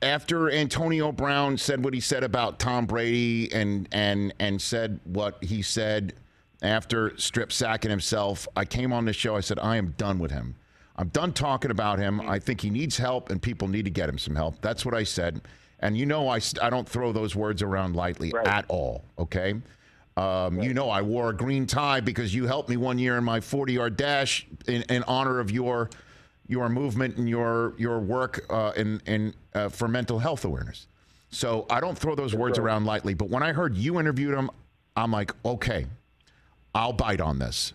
after Antonio Brown said what he said about Tom Brady and said what he said after strip sacking himself, I came on the show. I said, I am done with him. I'm done talking about him. I think he needs help, and people need to get him some help. That's what I said. And you know I don't throw those words around lightly at all, okay? You know I wore a green tie because you helped me one year in my 40-yard dash in honor of your movement and your work for mental health awareness. So I don't throw those words around lightly. But when I heard you interviewed him, I'm like, okay, I'll bite on this.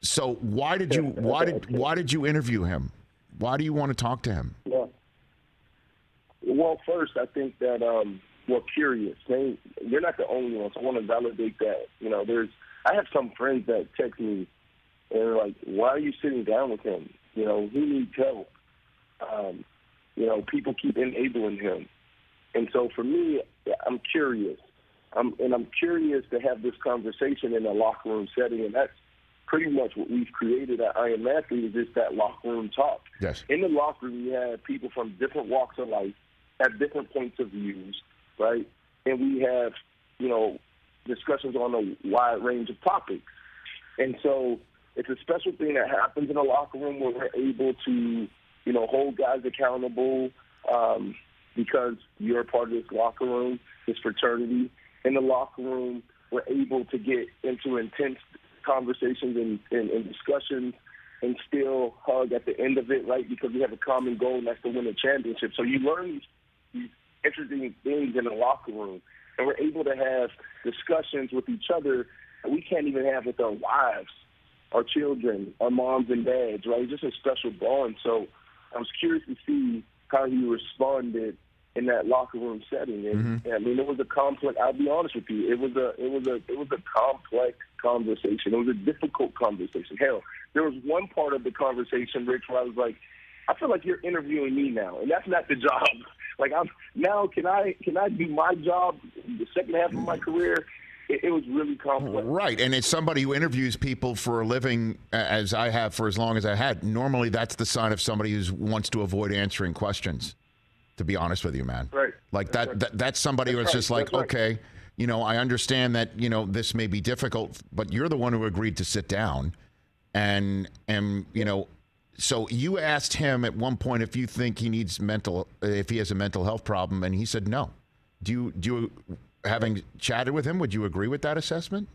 So why did you interview him? Why do you want to talk to him? Yeah. Well, first, I think that we're curious. You're not the only one, so I want to validate that. I have some friends that text me and they're like, why are you sitting down with him? He needs help. People keep enabling him. And so for me, I'm curious. I'm curious to have this conversation in a locker room setting, and that's pretty much what we've created at I Am Athlete, is just that locker room talk. Yes. In the locker room, you have people from different walks of life, have different points of views, right? And we have, discussions on a wide range of topics. And so it's a special thing that happens in the locker room where we're able to, hold guys accountable because you're a part of this locker room, this fraternity. In the locker room, we're able to get into intense conversations and discussions and still hug at the end of it, right? Because we have a common goal, and that's to win a championship. So you learn these interesting things in the locker room, and we're able to have discussions with each other that we can't even have with our wives, our children, our moms and dads, right? It's just a special bond. So I was curious to see how he responded in that locker room setting. And I mean, it was a complex, I'll be honest with you, it was a complex conversation. It was a difficult conversation. Hell, there was one part of the conversation, Rich, where I was like, I feel like you're interviewing me now, and that's not the job. Like, can I do my job the second half of my career? It was really complex. Right, and as somebody who interviews people for a living, as I have for as long as I had, normally that's the sign of somebody who wants to avoid answering questions, to be honest with you, man. Right. Like that's somebody who's just like, okay, I understand that, this may be difficult, but you're the one who agreed to sit down. And so you asked him at one point if you think he has a mental health problem, and he said no. Do you having chatted with him, would you agree with that assessment?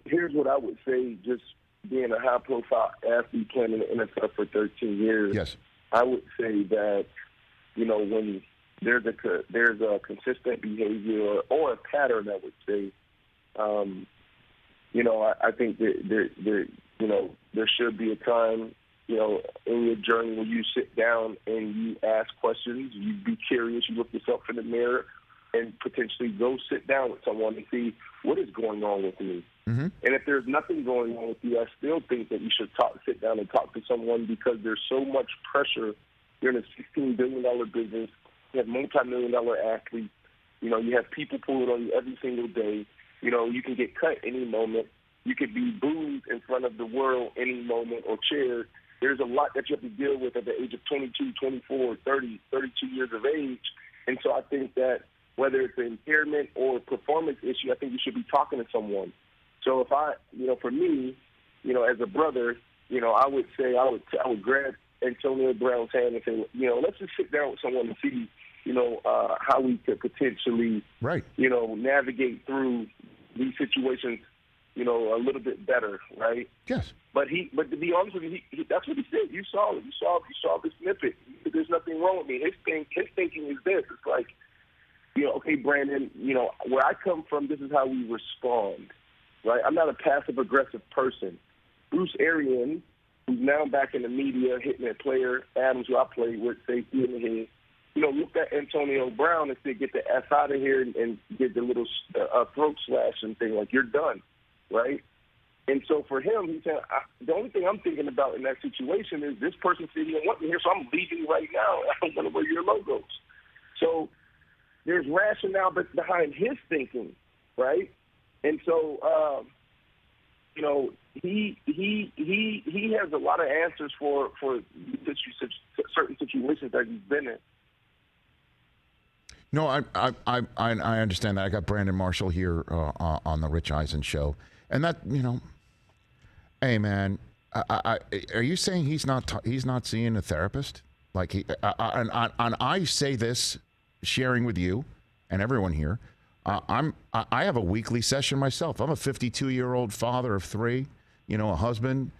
Here's what I would say, just being a high-profile athlete playing in the NFL for 13 years. Yes. I would say that, when there's a consistent behavior or a pattern, I would say, I think that there should be a time, in your journey where you sit down and you ask questions, you be curious, you look yourself in the mirror, and potentially go sit down with someone and see what is going on with me. Mm-hmm. And if there's nothing going on with you, I still think that you should sit down and talk to someone, because there's so much pressure. You're in a $16 billion business. You have multi-million-dollar athletes. You have people pulling on you every single day. You can get cut any moment. You could be booed in front of the world any moment or cheered. There's a lot that you have to deal with at the age of 22, 24, 30, 32 years of age. And so I think that whether it's an impairment or a performance issue, I think you should be talking to someone. So if for me, as a brother, I would say I would grab Antonio Brown's hand and say, let's just sit down with someone and see, how we could potentially, navigate through these situations, a little bit better, right? Yes. But to be honest with you, that's what he said. You saw it. You saw the snippet. There's nothing wrong with me. His thinking is this. It's like, okay, Brandon, where I come from, this is how we respond, right? I'm not a passive-aggressive person. Bruce Arians, who's now back in the media, hitting a player, Adams, who I played with, safety in the head, looked at Antonio Brown and said, get the F out of here and get the little throat slash and thing, like, you're done, right? And so for him, he said, the only thing I'm thinking about in that situation is this person said he didn't want me here, so I'm leaving right now. I don't want to wear your logos. So there's rationale behind his thinking, right? And so he has a lot of answers for certain situations that he's been in. No, I understand that. I got Brandon Marshall here on the Rich Eisen Show, and that hey man, are you saying he's not seeing a therapist? Like and I say this, sharing with you and everyone here. I have a weekly session myself. I'm a 52-year-old father of 3, a husband,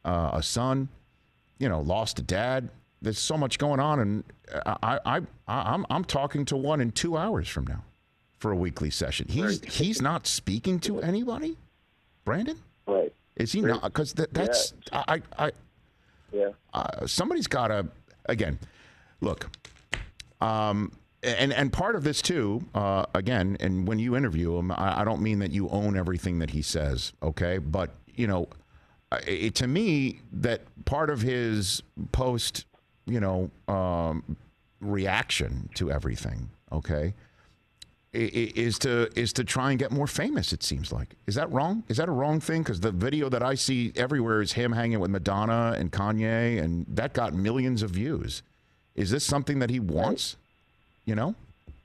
a son, lost a dad. There's so much going on, and I'm talking to one in 2 hours from now for a weekly session. He's not speaking to anybody, Brandon. Right? Is he not? Because that's somebody's got to again look. And part of this too, again, and when you interview him, I don't mean that you own everything that he says, okay? But to me, that part of his post, reaction to everything, okay, is to try and get more famous. It seems like. Is that wrong? Is that a wrong thing? Because the video that I see everywhere is him hanging with Madonna and Kanye, and that got millions of views. Is this something that he wants?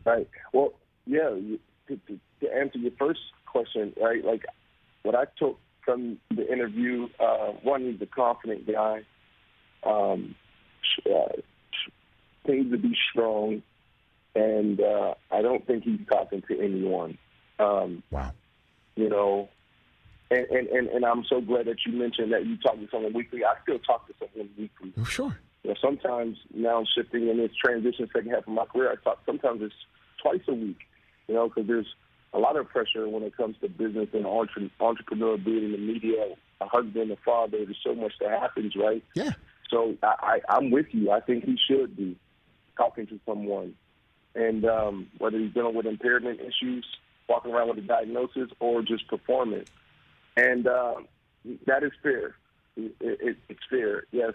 Right. Well, yeah. To answer your first question, right? Like what I took from the interview, one, he's a confident guy. Seems to be strong, and I don't think he's talking to anyone. Wow. And I'm so glad that you mentioned that you talk to someone weekly. I still talk to someone weekly. Oh, sure. Sometimes now I'm shifting in this transition second half of my career. Sometimes it's twice a week, because there's a lot of pressure when it comes to business and entrepreneur, being in the media, a husband, a father. There's so much that happens, right? Yeah. So I'm with you. I think he should be talking to someone. And whether he's dealing with impairment issues, walking around with a diagnosis, or just performance. And that is fair. It's fair, yes.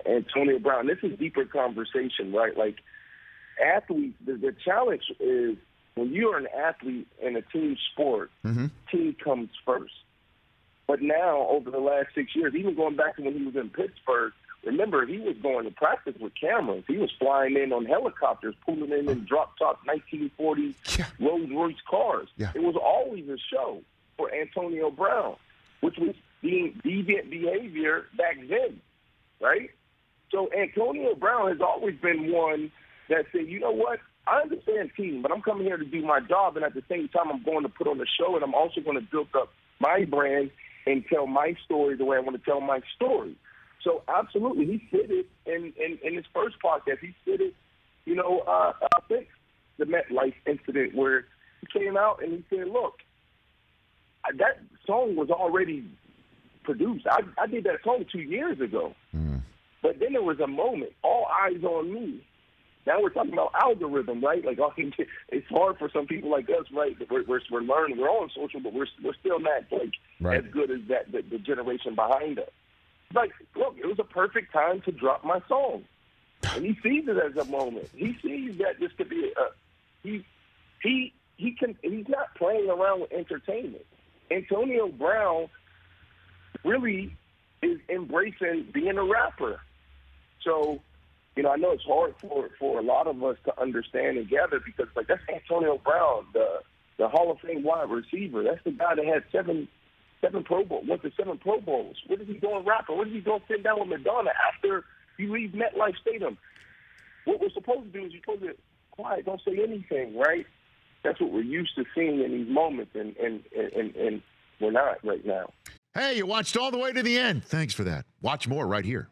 Antonio Brown, this is deeper conversation, right? Like athletes, the challenge is when you're an athlete in a team sport, team comes first. But now, over the last 6 years, even going back to when he was in Pittsburgh, remember, he was going to practice with cameras. He was flying in on helicopters, pulling in drop-top 1940 Rolls-Royce cars. Yeah. It was always a show for Antonio Brown, which was being deviant behavior back then, right? So Antonio Brown has always been one that said, you know what, I understand team, but I'm coming here to do my job, and at the same time I'm going to put on a show, and I'm also going to build up my brand and tell my story the way I want to tell my story. So absolutely, he said it in his first podcast. He said it, since the MetLife incident where he came out and he said, look, that song was already produced. I did that song 2 years ago. But then there was a moment, all eyes on me. Now we're talking about algorithm, right? Like, it's hard for some people like us, right? We're learning. We're on social, but we're still not as good as the generation behind us. Like, look, it was a perfect time to drop my song, and he sees it as a moment. He sees that this could be he's not playing around with entertainment. Antonio Brown really is embracing being a rapper. So, I know it's hard for a lot of us to understand and gather because, that's Antonio Brown, the Hall of Fame wide receiver. That's the guy that had seven Pro Bowls, went to 7 Pro Bowls. What is he doing rapping? What is he doing sitting down with Madonna after you leave MetLife Stadium? What we're supposed to do is you're supposed to quiet, don't say anything, right? That's what we're used to seeing in these moments, and we're not right now. Hey, you watched all the way to the end. Thanks for that. Watch more right here.